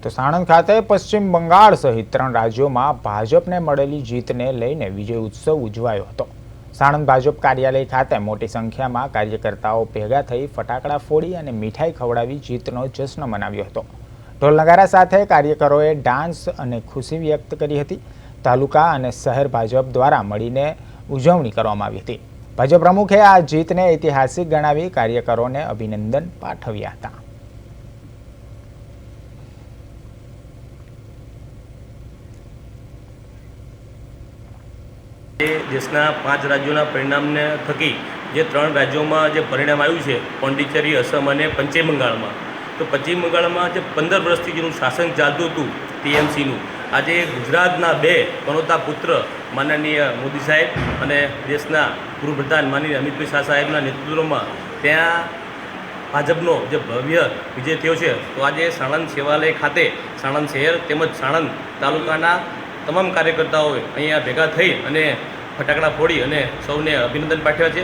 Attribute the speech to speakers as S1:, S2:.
S1: તો સાણંદ ખાતે પશ્ચિમ બંગાળ સહિત 3 રાજ્યોમાં ભાજપને મળેલી જીતને લઈને વિજય ઉત્સવ ઉજવાયો હતો। સાણંદ ભાજપ કાર્યાલય ખાતે મોટી સંખ્યામાં કાર્યકર્તાઓ ભેગા થઈ ફટાકડા ફોડી અને મીઠાઈ ખવડાવી જીતનો જશ્ન મનાવ્યો હતો। ઢોલ નગારા સાથે કાર્યકરોએ ડાન્સ અને ખુશી વ્યક્ત કરી હતી। તાલુકા અને શહેર ભાજપ દ્વારા મળીને ઉજવણી કરવામાં આવી હતી। ભાજપ પ્રમુખે આ જીતને ઐતિહાસિક ગણાવી કાર્યકરોને અભિનંદન પાઠવ્યા હતા।
S2: દેશના 5 રાજ્યોના પરિણામને થકી જે 3 રાજ્યોમાં જે પરિણામ આવ્યું છે, પોંડિચેરી, અસમ અને પશ્ચિમ બંગાળમાં, તો પશ્ચિમ બંગાળમાં જે 15 વર્ષથી જેનું શાસન ચાલતું હતું ટીએમસીનું, આજે ગુજરાતના 2 કનોતા પુત્ર માનનીય મોદી સાહેબ અને દેશના ગૃહપ્રધાન માનનીય અમિતભાઈ શાહ સાહેબના નેતૃત્વમાં ત્યાં ભાજપનો જે ભવ્ય વિજય થયો છે। તો આજે સાણંદ સેવાલય ખાતે સાણંદ શહેર તેમજ સાણંદ તાલુકાના તમામ કાર્યકર્તાઓએ અહીંયા ભેગા થઈ અને ફટાકડા ફોડી અને સૌને અભિનંદન પાઠવ્યા છે।